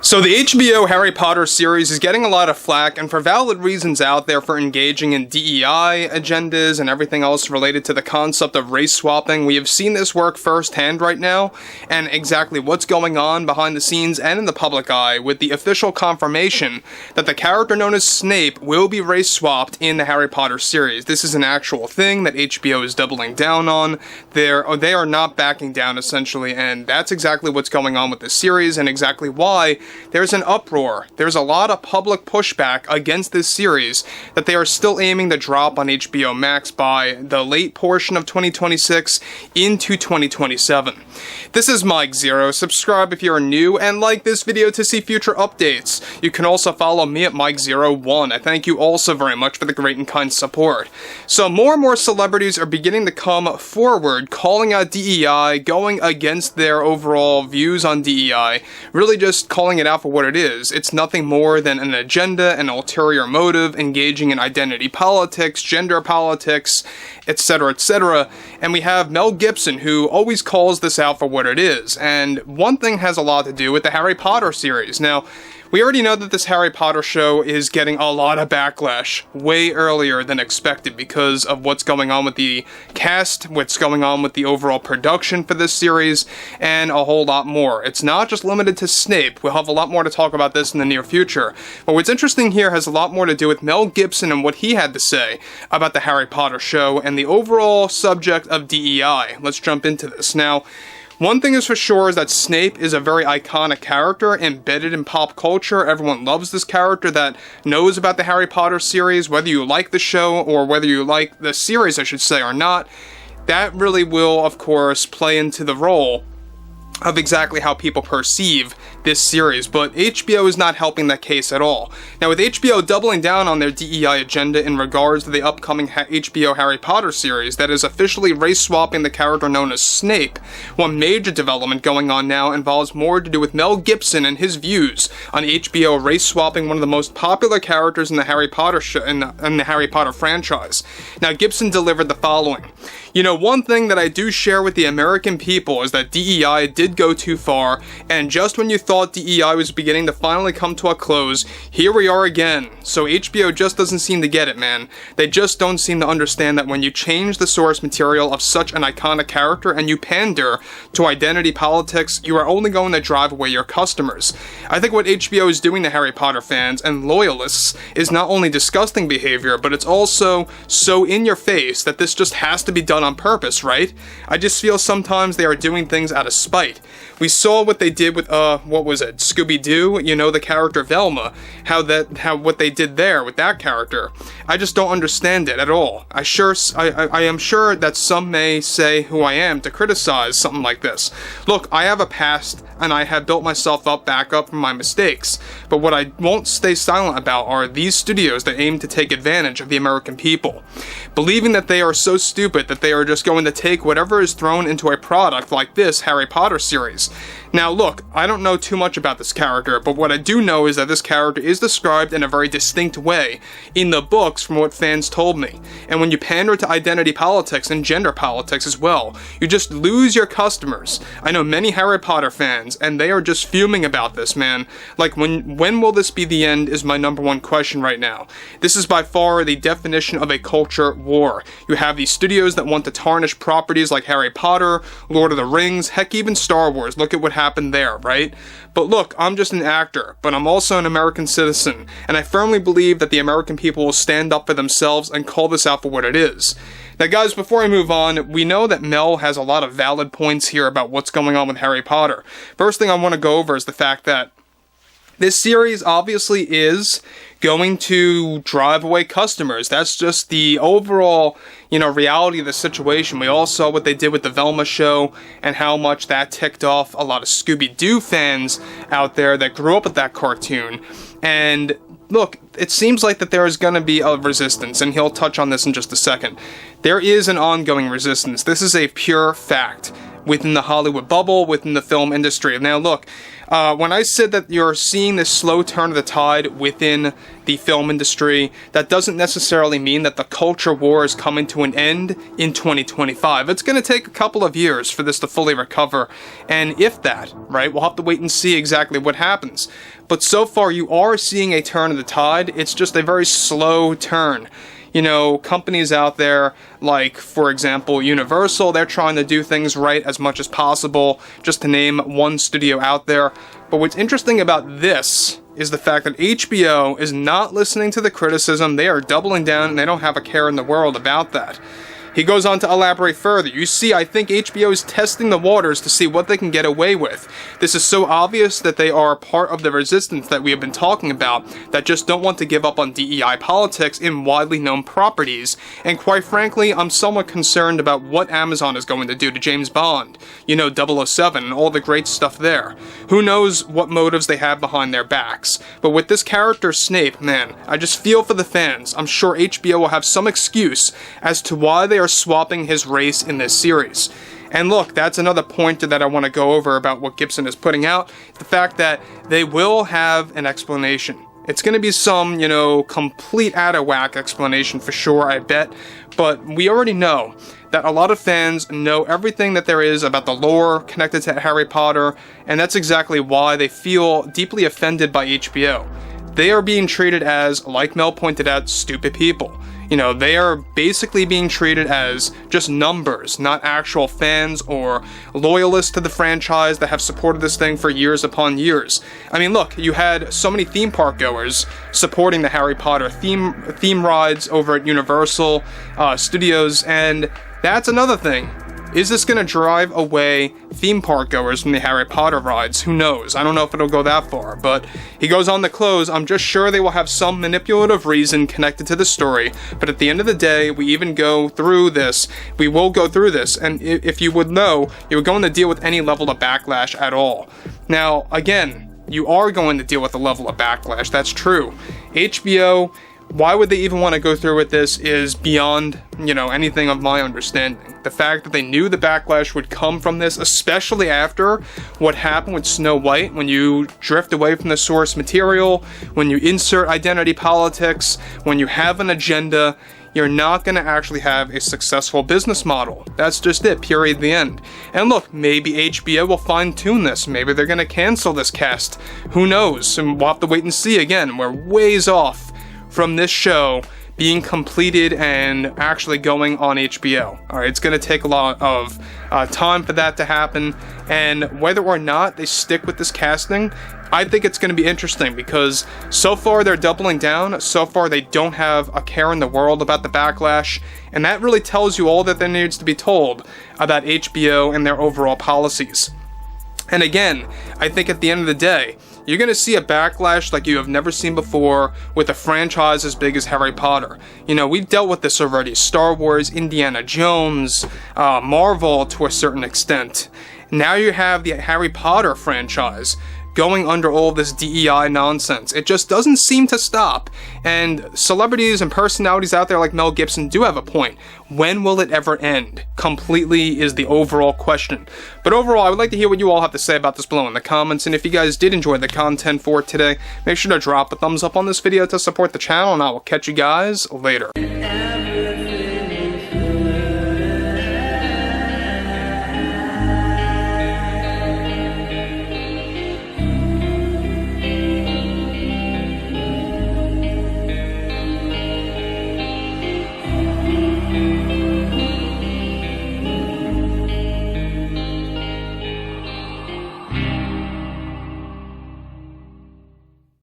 So the HBO Harry Potter series is getting a lot of flack, and for valid reasons out there, for engaging in DEI agendas and everything else related to the concept of race swapping. We have seen this work firsthand right now, and exactly what's going on behind the scenes and in the public eye with the official confirmation that the character known as Snape will be race swapped in the Harry Potter series. This is an actual thing that HBO is doubling down on. They are not backing down, essentially, and that's exactly what's going on with this series and exactly why there's an uproar. There's a lot of public pushback against this series that they are still aiming to drop on HBO Max by the late portion of 2026 into 2027. This is Mike Zero. Subscribe if you're new and like this video to see future updates. You can also follow me at Mike01. I thank you also very much for the great and kind support. So more and more celebrities are beginning to come forward calling out DEI, going against their overall views on DEI, really just calling it out for what it is. It's nothing more than an agenda, an ulterior motive, engaging in identity politics, gender politics, etc., etc. And we have Mel Gibson, who always calls this out for what it is. And one thing has a lot to do with the Harry Potter series. Now, we already know that this Harry Potter show is getting a lot of backlash way earlier than expected because of what's going on with the cast, what's going on with the overall production for this series, and a whole lot more. It's not just limited to Snape. We'll have a lot more to talk about this in the near future. But what's interesting here has a lot more to do with Mel Gibson and what he had to say about the Harry Potter show and the overall subject of DEI. Let's jump into this. Now, one thing is for sure is that Snape is a very iconic character embedded in pop culture. Everyone loves this character that knows about the Harry Potter series, whether you like the show or whether you like the series, I should say, or not. That really will, of course, play into the role of exactly how people perceive this series, but HBO is not helping that case at all. Now, with HBO doubling down on their DEI agenda in regards to the upcoming HBO Harry Potter series that is officially race-swapping the character known as Snape, one major development going on now involves more to do with Mel Gibson and his views on HBO race-swapping one of the most popular characters in the Harry Potter in the Harry Potter franchise. Now, Gibson delivered the following. You know, one thing that I do share with the American people is that DEI did go too far, and just when you thought DEI was beginning to finally come to a close, here we are again. So HBO just doesn't seem to get it, man. They just don't seem to understand that when you change the source material of such an iconic character and you pander to identity politics, you are only going to drive away your customers. I think what HBO is doing to Harry Potter fans and loyalists is not only disgusting behavior, but it's also so in your face that this just has to be done on purpose, right? I just feel sometimes they are doing things out of spite. We saw what they did with, what was it, Scooby-Doo, you know, the character Velma, how what they did there with that character. I just don't understand it at all. I am sure that some may say who I am to criticize something like this. Look, I have a past, and I have built myself back up from my mistakes, but what I won't stay silent about are these studios that aim to take advantage of the American people, believing that they are so stupid that they are just going to take whatever is thrown into a product like this Harry Potter series. Now look, I don't know too much about this character, but what I do know is that this character is described in a very distinct way in the books from what fans told me. And when you pander to identity politics and gender politics as well, you just lose your customers. I know many Harry Potter fans, and they are just fuming about this, man. Like, when will this be the end is my number one question right now. This is by far the definition of a culture war. You have these studios that want to tarnish properties like Harry Potter, Lord of the Rings, heck, even Star Wars. Look at what happened there, right? But look, I'm just an actor, but I'm also an American citizen, and I firmly believe that the American people will stand up for themselves and call this out for what it is. Now guys, before I move on, we know that Mel has a lot of valid points here about what's going on with Harry Potter. First thing I want to go over is the fact that this series obviously is going to drive away customers. That's just the overall, reality of the situation. We all saw what they did with the Velma show and how much that ticked off a lot of Scooby-Doo fans out there that grew up with that cartoon. And look, it seems like that there is going to be a resistance, and he'll touch on this in just a second. There is an ongoing resistance. This is a pure fact within the Hollywood bubble, within the film industry. Now look, When I said that you're seeing this slow turn of the tide within the film industry, that doesn't necessarily mean that the culture war is coming to an end in 2025. It's going to take a couple of years for this to fully recover, and if that, right, we'll have to wait and see exactly what happens. But so far, you are seeing a turn of the tide. It's just a very slow turn. You know, companies out there, like, for example, Universal, they're trying to do things right as much as possible, just to name one studio out there. But what's interesting about this is the fact that HBO is not listening to the criticism. They are doubling down, and they don't have a care in the world about that. He goes on to elaborate further. You see, I think HBO is testing the waters to see what they can get away with. This is so obvious that they are part of the resistance that we have been talking about, that just don't want to give up on DEI politics in widely known properties. And quite frankly, I'm somewhat concerned about what Amazon is going to do to James Bond. You know, 007 and all the great stuff there. Who knows what motives they have behind their backs. But with this character, Snape, man, I just feel for the fans. I'm sure HBO will have some excuse as to why they are swapping his race in this series. And look, that's another pointer that I want to go over about what Gibson is putting out. The fact that they will have an explanation. It's going to be some, you know, complete out of whack explanation for sure, I bet. But we already know that a lot of fans know everything that there is about the lore connected to Harry Potter, and that's exactly why they feel deeply offended by HBO. They are being treated as, like Mel pointed out, stupid people. You know, they are basically being treated as just numbers, not actual fans or loyalists to the franchise that have supported this thing for years upon years. I mean, look, you had so many theme park goers supporting the Harry Potter theme rides over at Universal Studios, and that's another thing. Is this going to drive away theme park goers from the Harry Potter rides? Who knows? I don't know if it'll go that far, but he goes on to close, I'm just sure they will have some manipulative reason connected to the story, but at the end of the day, we will go through this, and if you would know, you're going to deal with any level of backlash at all. Now, again, you are going to deal with a level of backlash, that's true. HBO, why would they even want to go through with this is beyond, you know, anything of my understanding. The fact that they knew the backlash would come from this, especially after what happened with Snow White, when you drift away from the source material, when you insert identity politics, when you have an agenda, you're not going to actually have a successful business model. That's just it, period, the end. And look, maybe HBO will fine-tune this. Maybe they're going to cancel this cast. Who knows? And we'll have to wait and see again. We're ways off from this show being completed and actually going on HBO. Alright, it's going to take a lot of time for that to happen, and whether or not they stick with this casting, I think it's going to be interesting, because so far they're doubling down, so far they don't have a care in the world about the backlash, and that really tells you all that there needs to be told about HBO and their overall policies. And again, I think at the end of the day, you're going to see a backlash like you have never seen before with a franchise as big as Harry Potter. You know, we've dealt with this already. Star Wars, Indiana Jones, Marvel to a certain extent. Now you have the Harry Potter franchise going under all this DEI nonsense. It just doesn't seem to stop. And celebrities and personalities out there like Mel Gibson do have a point. When will it ever end? Completely is the overall question. But overall, I would like to hear what you all have to say about this below in the comments. And if you guys did enjoy the content for today, make sure to drop a thumbs up on this video to support the channel, and I will catch you guys later.